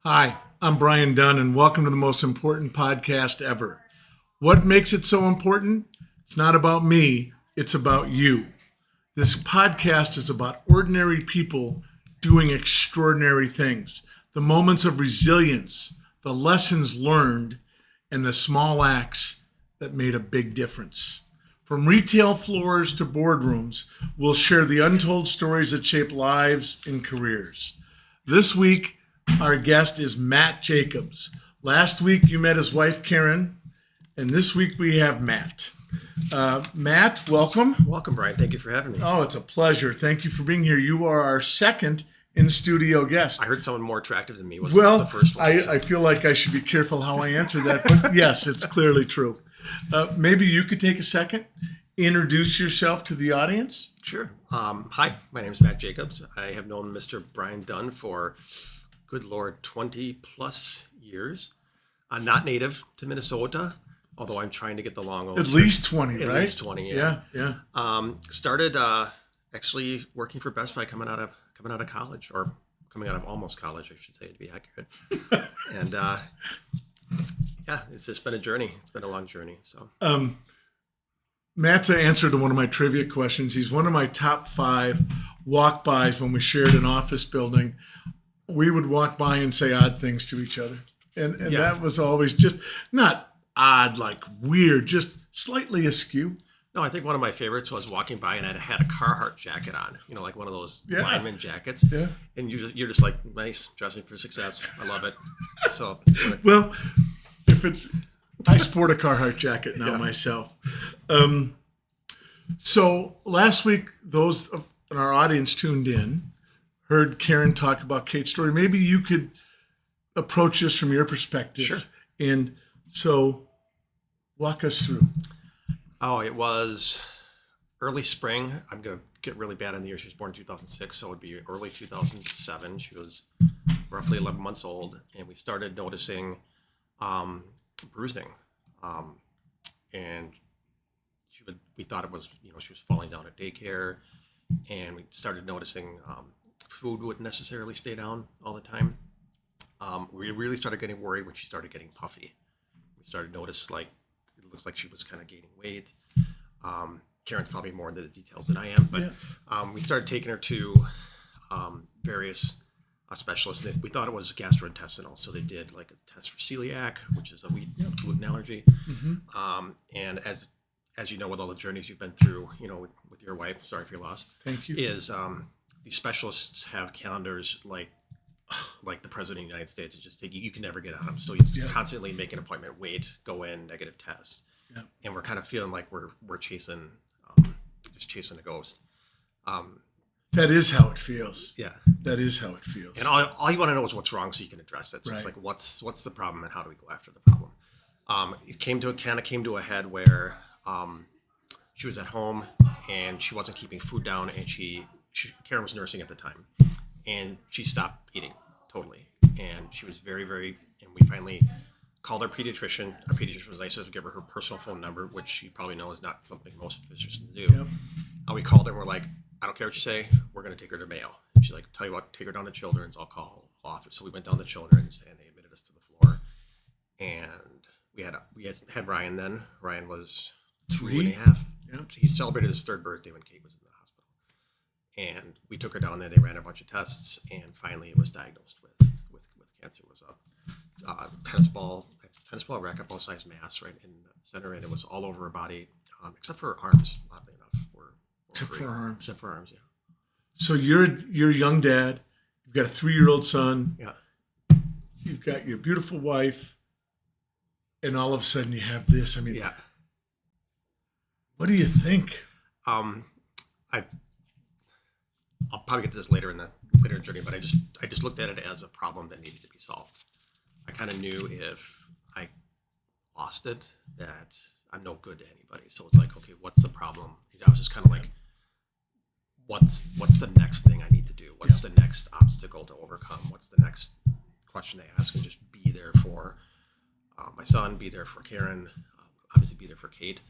Hi, I'm Brian Dunn, and welcome to the most important podcast ever. What makes it so important? It's not about me, it's about you. This podcast is about ordinary people doing extraordinary things, the moments of resilience, the lessons learned, and the small acts that made a big difference. From retail floors to boardrooms, we'll share the untold stories that shape lives and careers. This week, our guest is Matt Jacobs. Last week, you met his wife, Karen, and this week we have Matt. Matt, welcome. Welcome, Brian. Thank you for having me. Oh, it's a pleasure. Thank you for being here. You are our second in-studio guest. I heard someone more attractive than me was Well, the first one. I feel like I should be careful how I answer that, but yes, it's clearly true. Maybe you could take a second, introduce yourself to the audience. Sure. Hi, my name is Matt Jacobs. I have known Mr. Brian Dunn for, good Lord, 20 plus years. I'm not native to Minnesota, although I'm trying to get the long At least 20, right? At least 20, yeah. Yeah. Started actually working for Best Buy coming out of college, or coming out of almost college, I should say, to be accurate. And yeah, it's just been a journey. It's been a long journey. So. Matt's answer to one of my trivia questions. He's one of my top 5 walk-bys when we shared an office building. We would walk by and say odd things to each other. And that was always just not odd, like weird, just slightly askew. No, I think one of my favorites was walking by and I had a Carhartt jacket on, like one of those lineman jackets. Yeah. And you're just like, nice, dressing for success. I love it. So, well, I sport a Carhartt jacket now myself. So last week, those in our audience tuned in, heard Karen talk about Kate's story. Maybe you could approach this from your perspective. Sure. And so walk us through. Oh, it was early spring. I'm going to get really bad on the year. She was born in 2006, so it would be early 2007. She was roughly 11 months old, and we started noticing bruising. And we thought it was, she was falling down at daycare, and we started noticing food wouldn't necessarily stay down all the time. We really started getting worried when she started getting puffy. We started to notice, it looks like she was kind of gaining weight. Karen's probably more into the details than I am, but we started taking her to various specialists. We thought it was gastrointestinal, so they did like a test for celiac, which is a wheat gluten allergy. Mm-hmm. And as you know, with all the journeys you've been through, with your wife, sorry for your loss. Thank you. Is these specialists have calendars like the president of the United States. It's just you can never get on them, so you just constantly make an appointment, wait, go in, negative test, and we're kind of feeling like we're chasing a ghost. That is how it feels. Yeah, that is how it feels. And all you want to know is what's wrong, so you can address it. So it's like what's the problem, and how do we go after the problem? It came to a head where she was at home and she wasn't keeping food down, and Karen was nursing at the time, and she stopped eating totally, and she was very, very. And we finally called our pediatrician. Our pediatrician was nice enough to give her personal phone number, which you probably know is not something most physicians do. Yep. And we called her and we're like, I don't care what you say, we're going to take her to Mayo. She's like, tell you what, take her down to Children's, I'll call author. So we went down to Children's and they admitted us to the floor. And we had Ryan then. Ryan was 2.5. Yep. He celebrated his 3rd birthday when Kate was in the hospital. And we took her down there, they ran a bunch of tests, and finally it was diagnosed with cancer. It was a tennis ball racquetball sized mass right in the center, and it was all over her body, except for her arms, oddly enough. Except for arms, yeah. So you're a young dad. You've got a 3-year-old son. Yeah. You've got your beautiful wife, and all of a sudden you have this. I mean, what do you think? I'll probably get to this later in the journey, but I just looked at it as a problem that needed to be solved. I kind of knew if I lost it that I'm no good to anybody. So it's like, okay, what's the problem? I was just kind of like, what's the next thing I need to do? What's the next obstacle to overcome? What's the next question they ask? And just be there for my son, be there for Karen, obviously be there for Kate.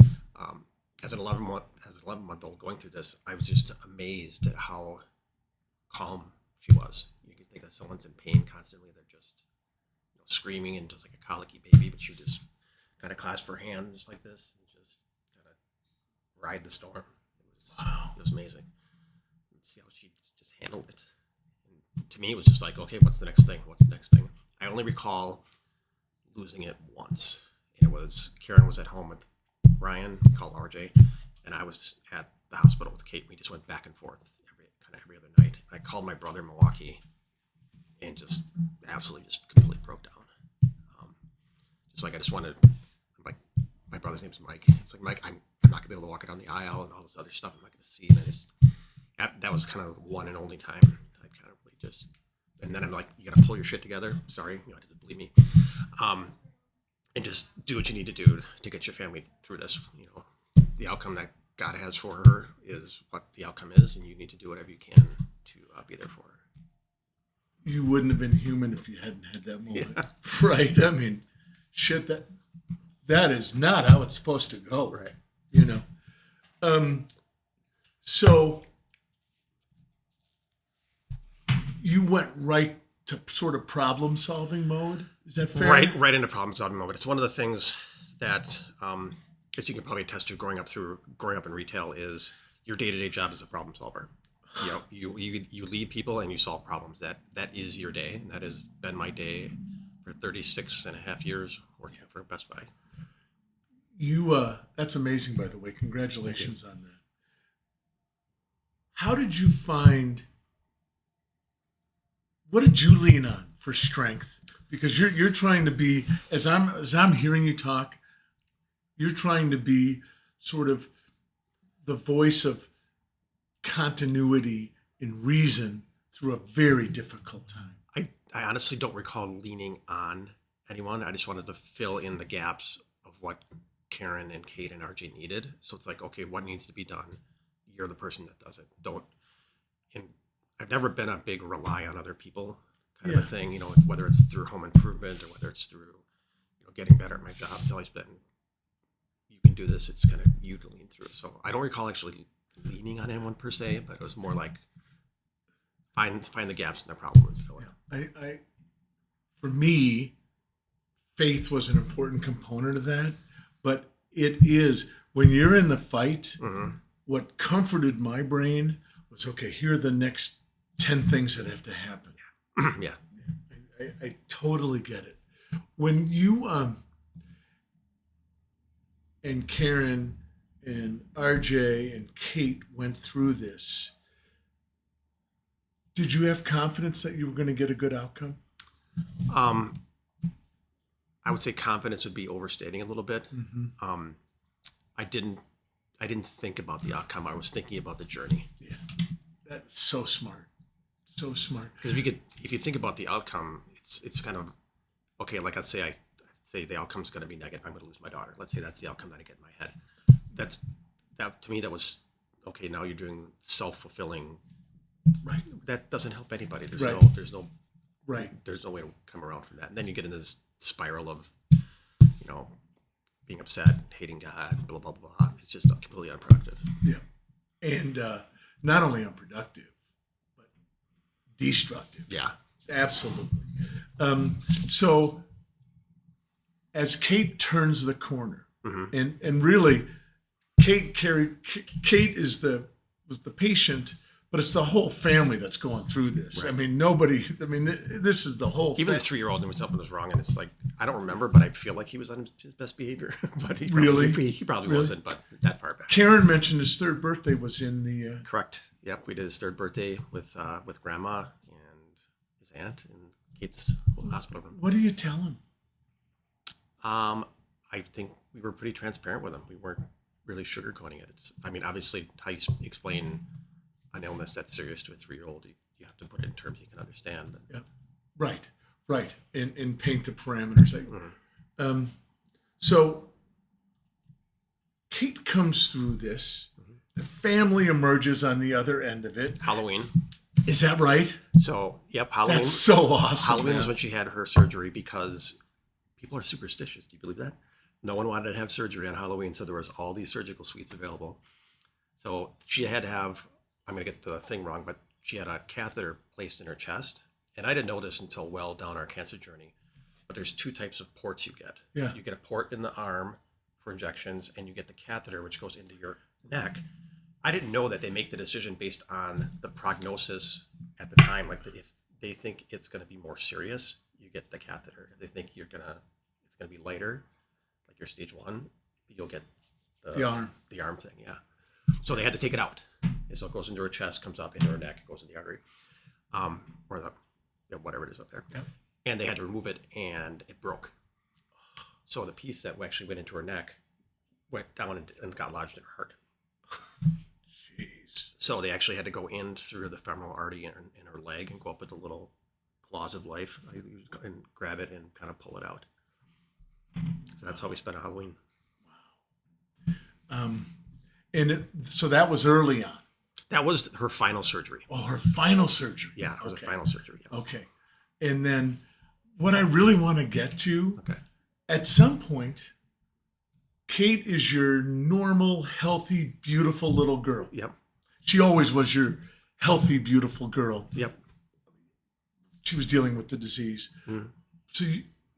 As an 11-month-old going through this, I was just amazed at how calm she was. You can think that someone's in pain constantly. They're just screaming and just like a colicky baby, but she would just kind of clasp her hands like this and just kind of ride the storm. It was amazing. See how she just handled it. And to me, it was just like, okay, what's the next thing? What's the next thing? I only recall losing it once. And it was Karen was at home with Ryan, called RJ, and I was at the hospital with Kate. We just went back and forth every other night. I called my brother in Milwaukee and just absolutely just completely broke down. Just like I just wanted, I'm like, my brother's name's Mike. It's like, Mike, I'm not going to be able to walk it down the aisle and all this other stuff I'm not going to see. And I just, that was kind of the one and only time I kind of really just, and then I'm like, you got to pull your shit together. Sorry, you know, didn't believe me. And just do what you need to do to get your family through this. You know, the outcome that God has for her is what the outcome is, and you need to do whatever you can to be there for her. You wouldn't have been human if you hadn't had that moment. Yeah. Right? I mean, shit, that is not how it's supposed to go. Right. You know? So you went right to sort of problem solving mode? Is that fair? Right into problem solving mode. It's one of the things that, as you can probably attest to growing up in retail, is your day-to-day job as a problem solver. You know, you lead people and you solve problems. That is your day, and that has been my day for 36 and a half years working for Best Buy. That's amazing, by the way. Congratulations on that. How did you find, what did you lean on for strength? Because you're trying to be, as I'm hearing you talk, you're trying to be sort of the voice of continuity and reason through a very difficult time. I honestly don't recall leaning on anyone. I just wanted to fill in the gaps of what Karen and Kate and RJ needed. So it's like, okay, what needs to be done? You're the person that does it. And I've never been a big rely on other people kind of a thing, you know, whether it's through home improvement or whether it's through, you know, getting better at my job. It's always been, you can do this. It's kind of you to lean through. So I don't recall actually leaning on anyone per se, but it was more like find the gaps in the problem and fill it. I for me, faith was an important component of that, but it is when you're in the fight. Mm-hmm. What comforted my brain was, okay, here are the next 10 things that have to happen. Yeah. I totally get it. When you and Karen and RJ and Kate went through this, did you have confidence that you were going to get a good outcome? I would say confidence would be overstating a little bit. Mm-hmm. I didn't think about the outcome. I was thinking about the journey. Yeah, that's so smart. So smart. Because if you think about the outcome, it's kind of okay. Like I say the outcome's going to be negative. I'm going to lose my daughter. Let's say that's the outcome that I get in my head. That to me that was okay. Now you're doing self-fulfilling. Right. That doesn't help anybody. There's no way to come around from that. And then you get in this spiral of, you know, being upset, hating God, blah blah blah. It's just completely unproductive. Yeah, and not only unproductive, destructive. Yeah, absolutely. So as Kate turns the corner, mm-hmm. and really, Kate was the patient, but it's the whole family that's going through this. Right. I mean, this is the whole. Even the 3-year-old knew something was wrong, and it's like I don't remember, but I feel like he was on his best behavior. But he probably wasn't. But that far back. Karen mentioned his third birthday was in the. Correct. Yep, we did his third birthday with Grandma and his aunt in Kate's hospital room. What do you tell him? I think we were pretty transparent with him. We weren't really sugarcoating it. I mean, obviously, how you explain an illness that's serious to a 3-year-old, you have to put it in terms he can understand. Yeah, right, and paint the parameters. Mm-hmm. So Kate comes through this. Mm-hmm. The family emerges on the other end of it. Halloween. Is that right? So, yep, Halloween. That's so awesome. Halloween was when she had her surgery because people are superstitious. Do you believe that? No one wanted to have surgery on Halloween, so there was all these surgical suites available. So she had to have, I'm going to get the thing wrong, but she had a catheter placed in her chest. And I didn't know this until well down our cancer journey. but there's two types of ports you get. Yeah. You get a port in the arm for injections, and you get the catheter, which goes into your neck. I didn't know that they make the decision based on the prognosis at the time. Like if they think it's going to be more serious, you get the catheter. If they think it's going to be lighter, like your stage 1, you'll get the arm thing. Yeah. So they had to take it out. And so it goes into her chest, comes up into her neck, goes in the artery, or the whatever it is up there. Yep. And they had to remove it, and it broke. So the piece that actually went into her neck went down and got lodged in her heart. Jeez. So they actually had to go in through the femoral artery in her leg and go up with the little claws of life and grab it and kind of pull it out. So that's how we spent Halloween. Wow. So that was early on. That was her final surgery. Oh, her final surgery. Yeah, it was a final surgery. Yeah. Okay. And then what I really want to get to, at some point, Kate is your normal, healthy, beautiful little girl. Yep. She always was your healthy, beautiful girl. Yep. She was dealing with the disease. Mm. So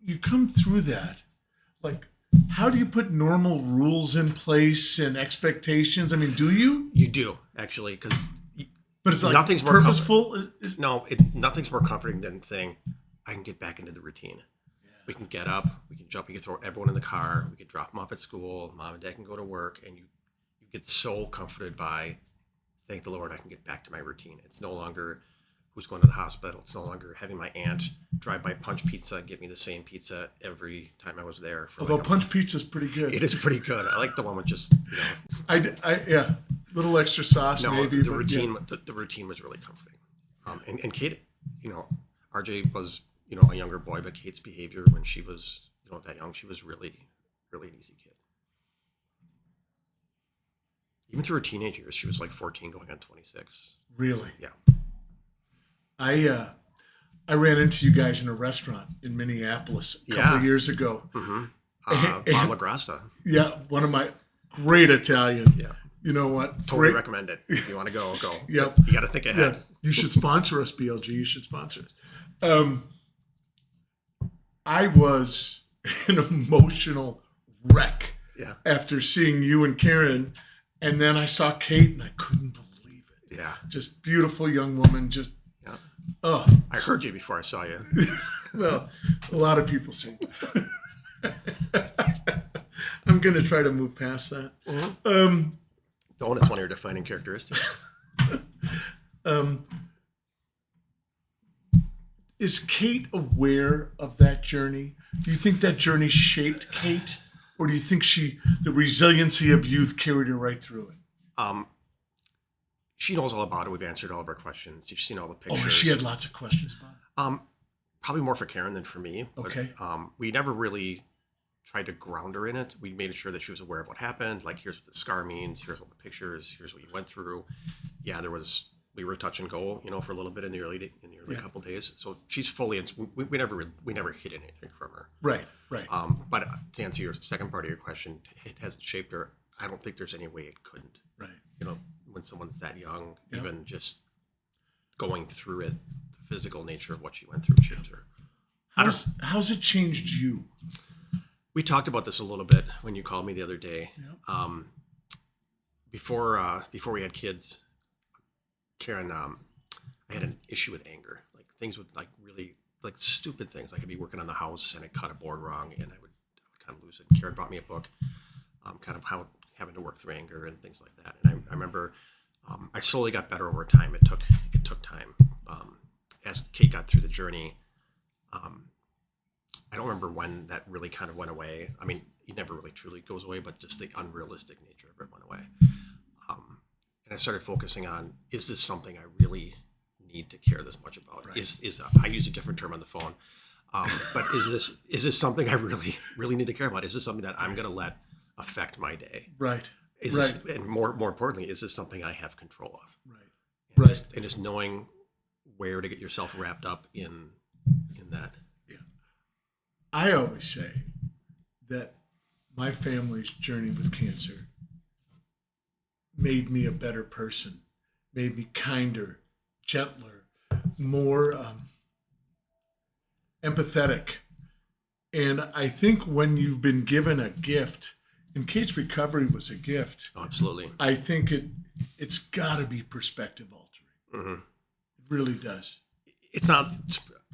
you come through that. Like, how do you put normal rules in place and expectations? I mean, do you? You do, actually, because but it's like nothing's more purposeful. Nothing's more comforting than saying, I can get back into the routine. Yeah. We can get up, we can jump, we can throw everyone in the car, we can drop them off at school, mom and dad can go to work, and you get so comforted by, thank the Lord, I can get back to my routine. It's no longer who's going to the hospital. It's no longer having my aunt drive by Punch Pizza and get me the same pizza every time I was there. Although Punch Pizza is pretty good. It is pretty good. I like the one with just, yeah, little extra sauce maybe. The routine, the routine was really comforting. And Kate, RJ was, a younger boy, but Kate's behavior when she was, that young, she was really, really an easy kid. Even through her teenage years, she was like 14 going on 26. Really? Yeah. I ran into you guys in a restaurant in Minneapolis a couple of years ago. Mm-hmm. Bar La Grasta. Yeah, one of my great Italian. Yeah. You know what? Totally recommend it. If you want to go. Yep. You got to think ahead. Yeah. You should sponsor us, BLG. You should sponsor us. I was an emotional wreck after seeing you and Karen, and then I saw Kate, and I couldn't believe it. Yeah. Just beautiful young woman. Just oh. I heard you before I saw you. Well, a lot of people say that. I'm going to try to move past that. Mm-hmm. Don't. It's one of your defining characteristics. Is Kate aware of that journey? Do you think that journey shaped Kate? Or do you think the resiliency of youth carried her right through it? She knows all about it. We've answered all of her questions. She's seen all the pictures. Oh, she had lots of questions about it? Probably more for Karen than for me. Okay. But, we never really tried to ground her in it. We made sure that she was aware of what happened. Like, here's what the scar means. Here's all the pictures. Here's what you went through. Yeah, we were touch and go, for a little bit in the early couple days. So she's fully, we never hid anything from her. Right. But to answer your second part of your question, it hasn't shaped her. I don't think there's any way it couldn't. Right. When someone's that young, even just going through it, the physical nature of what she went through shaped her. How's it changed you? We talked about this a little bit when you called me the other day. Yeah. Before we had kids, Karen, I had an issue with anger. Like things would really stupid things. I could be working on the house and I cut a board wrong and I would kind of lose it. Karen brought me a book, kind of how having to work through anger and things like that. And I remember I slowly got better over time. It took time. As Kate got through the journey, I don't remember when that really kind of went away. I mean, it never really truly goes away, but just the unrealistic nature of it went away. And I started focusing on, is this something I really need to care this much about? Right. I use a different term on the phone, but is this something I really, really need to care about? Is this something that I'm going to let affect my day? Right. And more importantly, is this something I have control of? Right. And just knowing where to get yourself wrapped up in that. Yeah. I always say that my family's journey with cancer made me a better person, made me kinder, gentler, more empathetic, And I think when you've been given a gift, and Kate's recovery was a gift. Oh, absolutely. I think it's got to be perspective altering. Mm-hmm. It really does. It's not.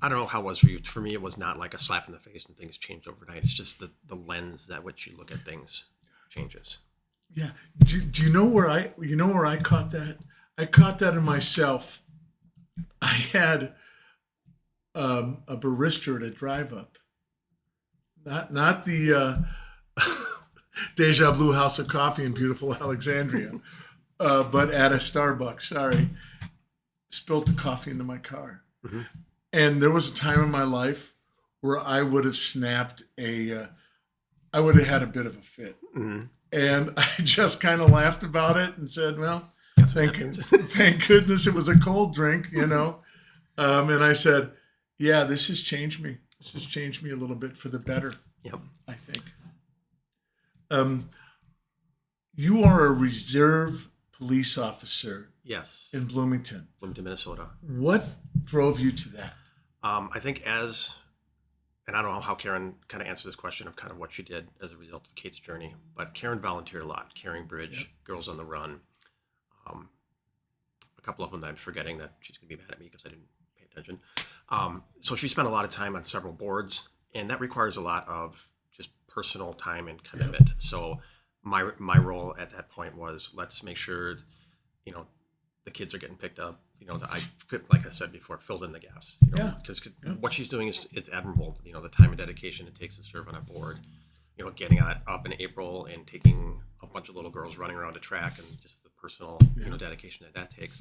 I don't know how it was for you. For me, it was not like a slap in the face and things change overnight. It's just the lens that which you look at things changes. Yeah. Do you know where I caught that? I caught that in myself. I had a barista at a drive up. Not the Deja Blue House of Coffee in beautiful Alexandria, but at a Starbucks. Sorry, spilled the coffee into my car, Mm-hmm. and there was a time in my life where I would have snapped I would have had a bit of a fit, Mm-hmm. and I just kind of laughed about it and said, "Well, thank goodness it was a cold drink," you know. And I said, "Yeah, this has changed me. This has changed me a little bit for the better." Yep. I think. You are a reserve police officer Yes. in Bloomington. Bloomington, Minnesota. What drove you to that? I think and I don't know how Karen kind of answered this question of kind of what she did as a result of Kate's journey, but Karen volunteered a lot. Caring Bridge, Yep. Girls on the Run. A couple of them that I'm forgetting that she's going to be mad at me because I didn't pay attention. So she spent a lot of time on several boards, and that requires a lot of just personal time and commitment. Yep. So my role at that point was, let's make sure, the kids are getting picked up. Like I said before, filled in the gaps. Because what she's doing it's admirable. The time and dedication it takes to serve on a board. Getting up in April and taking a bunch of little girls running around a track, and just the personal, dedication that takes.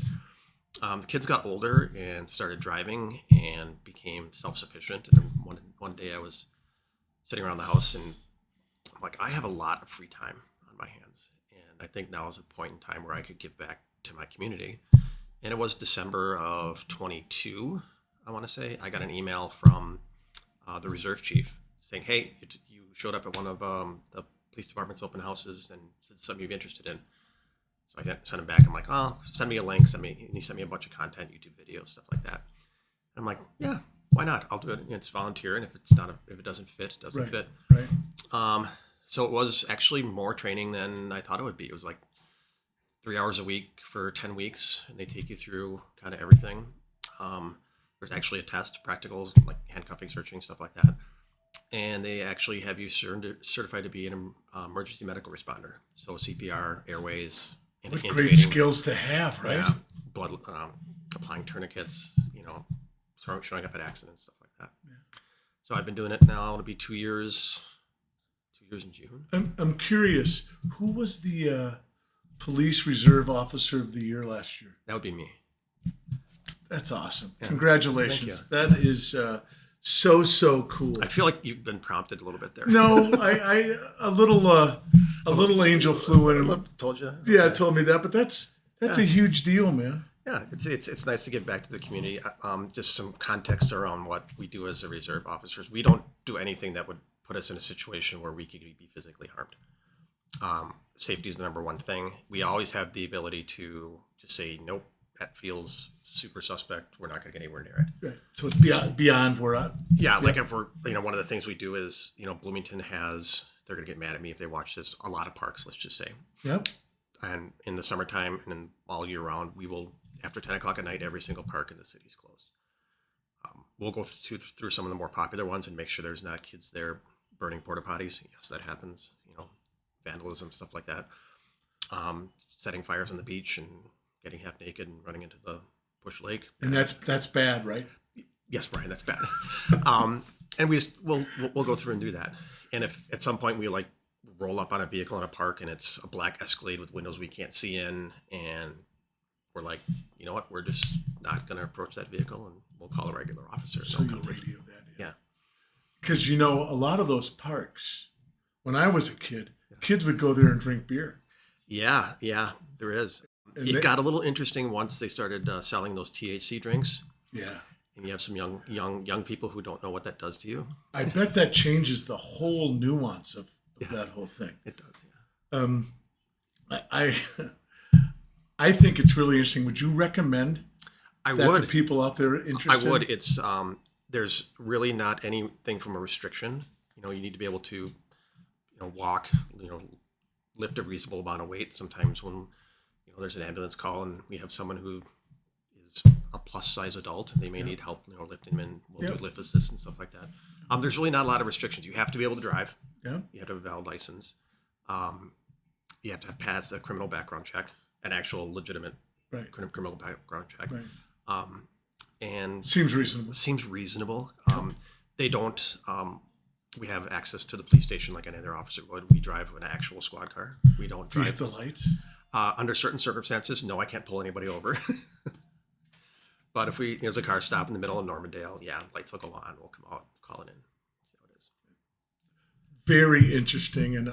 The kids got older and started driving and became self-sufficient. And one day I was sitting around the house and I'm like, I have a lot of free time on my hands. And I think now is a point in time where I could give back to my community. And it was December of 22, I want to say. I got an email from the reserve chief saying, hey, you showed up at one of the police department's open houses and it's something you'd be interested in. So I sent him back. I'm like, oh, send me a link. And he sent me a bunch of content, YouTube videos, stuff like that. I'm like, yeah, why not? I'll do it. It's volunteer, and if it doesn't fit, it doesn't fit. Right. So it was actually more training than I thought it would be. It was like 3 hours a week for 10 weeks, and they take you through kind of everything. There's actually a test, practicals, like handcuffing, searching, stuff like that. And they actually have you certified to be an emergency medical responder. So CPR, airways, and what great skills to have, right? Yeah, blood, applying tourniquets, showing up at accidents, stuff like that. Yeah. So I've been doing it now. It'll be 2 years. 2 years in June. I'm curious. Who was the police reserve officer of the year last year? That would be me. That's awesome. Yeah. Congratulations. That is so cool. I feel like you've been prompted a little bit there. No, I a little angel flew in. Told you? Yeah, told me that, but that's a huge deal, man. Yeah, it's nice to give back to the community. Just some context around what we do as a reserve officers. We don't do anything that would put us in a situation where we could be physically harmed. Safety is the number one thing. We always have the ability to just say, nope, that feels super suspect. We're not going to get anywhere near it. Right. So it's beyond where I... Yeah, like if we're, one of the things we do is, Bloomington has, they're going to get mad at me if they watch this, a lot of parks, let's just say. Yep. And in the summertime and then all year round, we will, after 10 o'clock at night, every single park in the city is closed. We'll go through some of the more popular ones and make sure there's not kids there burning porta potties. Yes, that happens. Vandalism, stuff like that. Setting fires on the beach and getting half naked and running into the Bush Lake. And that's bad, right? Yes, Brian, that's bad. And we'll go through and do that. And if at some point we roll up on a vehicle in a park and it's a black Escalade with windows we can't see in, and we're like, you know what, we're just not going to approach that vehicle, and we'll call a regular officer. So you'll radio that. Yeah. Because a lot of those parks, when I was a kid, kids would go there and drink beer. Yeah, there is. It got a little interesting once they started selling those THC drinks. Yeah. And you have some young people who don't know what that does to you. I bet that changes the whole nuance of that whole thing. It does, yeah. I think it's really interesting. Would you recommend to people out there interested? I would. It's there's really not anything from a restriction You need to be able to, walk, lift a reasonable amount of weight. Sometimes when, there's an ambulance call and we have someone who is a plus size adult and they may need help, lifting them in, we'll do lift assist and stuff like that. There's really not a lot of restrictions. You have to be able to drive. Yeah. You have to have a valid license. You have to pass a criminal background check, an actual legitimate criminal background check. Right. And seems reasonable. They don't. We have access to the police station like any other officer would. We drive an actual squad car. We don't drive. Do you hit the lights? Under certain circumstances, no, I can't pull anybody over. But if there's a car stop in the middle of Normandale, lights will go on. We'll come out, call it in, see how it is. Very interesting, and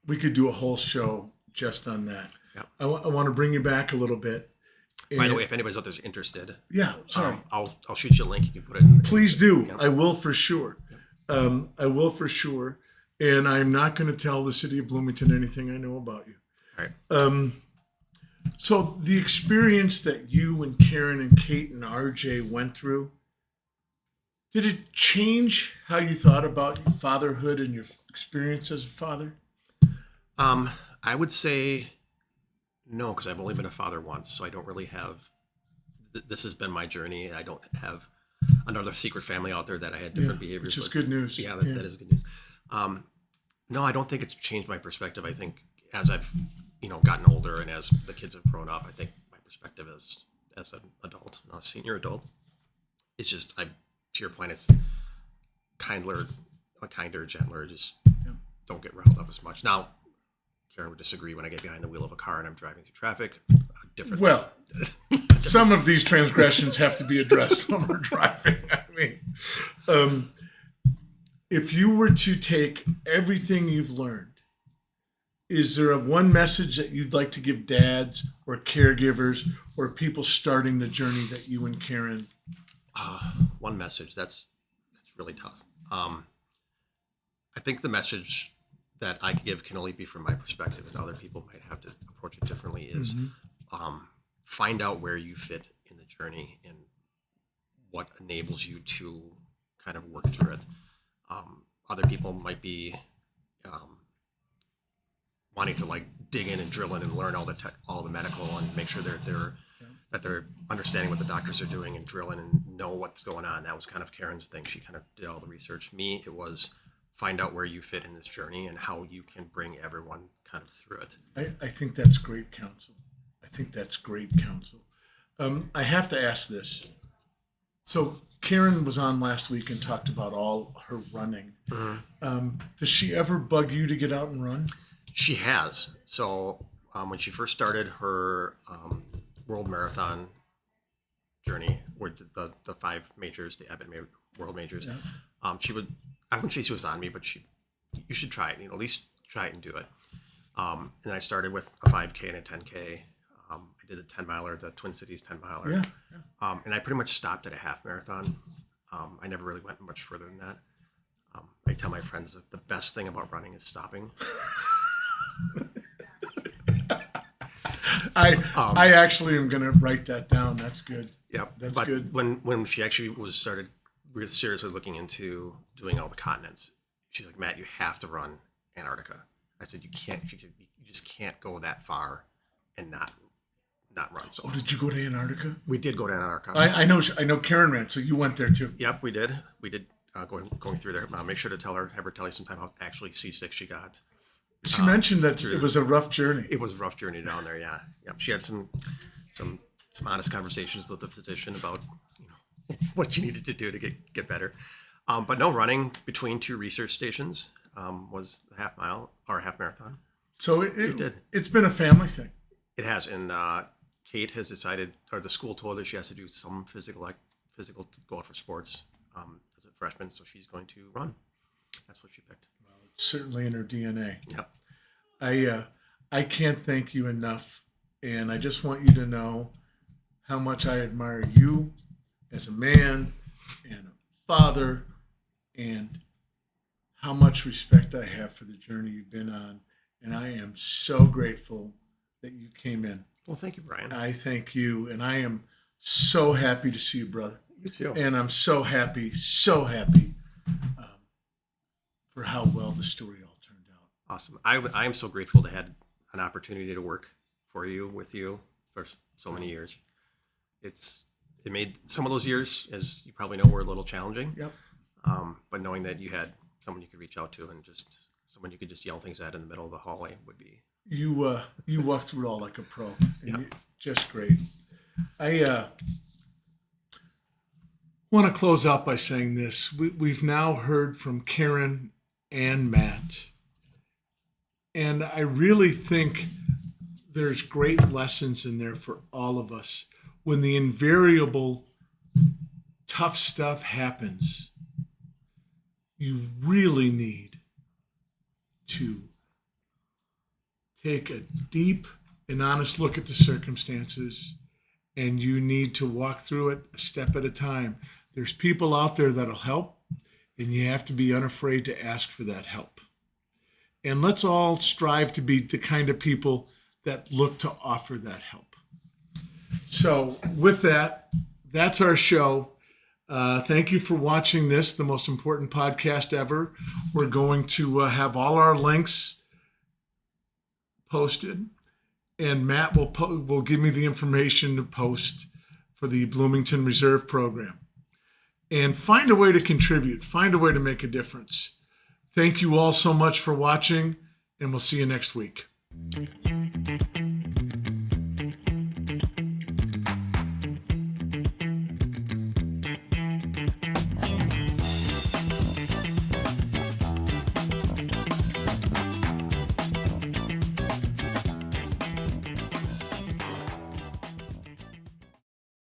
we could do a whole show just on that. Yep. I want to bring you back a little bit. By the way, if anybody's out there interested, sorry, I'll shoot you a link. You can put it in. Please do. Yep. I will for sure. I will for sure. And I'm not going to tell the city of Bloomington anything I know about you. All right. So the experience that you and Karen and Kate and RJ went through, did it change how you thought about your fatherhood and your experience as a father? I would say no, because I've only been a father once, so I don't really have. This has been my journey. I don't have another secret family out there that I had different behaviors. Which is good news. Yeah, that is good news. No, I don't think it's changed my perspective. I think as I've gotten older and as the kids have grown up, I think my perspective as an adult, not a senior adult, it's just to your point, it's kinder, gentler. Just don't get riled up as much. Now, Karen would disagree when I get behind the wheel of a car and I'm driving through traffic. Well, some of these transgressions have to be addressed when we're driving. I mean, if you were to take everything you've learned, is there one message that you'd like to give dads or caregivers or people starting the journey that you and Karen? One message. That's really tough. I think the message that I could give can only be from my perspective, and other people might have to approach it differently, is find out where you fit in the journey and what enables you to kind of work through it. Other people might be wanting to dig in and drill in and learn all the medical and make sure that they're understanding what the doctors are doing and drill in and know what's going on. That was kind of Karen's thing. She kind of did all the research. Me, it was find out where you fit in this journey and how you can bring everyone kind of through it. I think that's great counsel. I have to ask this. So Karen was on last week and talked about all her running. Mm-hmm. Does she ever bug you to get out and run? She has. So when she first started her world marathon journey, where the 5 majors, the Ep-8 world majors, she would. I wouldn't say she was on me, but you should try it. At least try it and do it. And then I started with a 5K and a 10K. I did the 10-miler, the Twin Cities 10-miler. And I pretty much stopped at a half marathon. I never really went much further than that. I tell my friends that the best thing about running is stopping. I actually am going to write that down. That's good. Yep. That's good. When she actually started seriously looking into doing all the continents, she's like, Matt, you have to run Antarctica. I said, you can't. You just can't go that far and not run. So, did you go to Antarctica? We did go to Antarctica. I know Karen ran, so you went there too. Yep, we did. Going through there. Make sure to have her tell you sometime how actually seasick she got. She mentioned that it was a rough journey. It was a rough journey down there. Yeah. She had some honest conversations with the physician about what she needed to do to get better. But no, running between 2 research stations was the half mile or half marathon. So it's been a family thing. It has, and Kate has decided, or the school told her she has to do some physical to go out for sports as a freshman, so she's going to run. That's what she picked. Well, it's certainly in her DNA. Yep. I can't thank you enough, and I just want you to know how much I admire you as a man and a father, and how much respect I have for the journey you've been on. And I am so grateful that you came in. Well, thank you, Brian. I thank you, and I am so happy to see you, brother. You too. And I'm so happy for how well the story all turned out. Awesome. I am so grateful to have an opportunity to work for you, with you, for so many years. It made some of those years, as you probably know, were a little challenging. Yep. But knowing that you had someone you could reach out to and just someone you could just yell things at in the middle of the hallway would be. You walked through it all like a pro. And Yep. just great. I want to close out by saying this. We've now heard from Karen and Matt. And I really think there's great lessons in there for all of us. When the invariable tough stuff happens, you really need to take a deep and honest look at the circumstances, and you need to walk through it a step at a time. There's people out there that'll help, and you have to be unafraid to ask for that help. And let's all strive to be the kind of people that look to offer that help. So with that, that's our show. Thank you for watching this, the most important podcast ever. We're going to have all our links posted, and Matt will give me the information to post for the Bloomington Reserve program. And find a way to contribute, find a way to make a difference. Thank you all so much for watching, and we'll see you next week.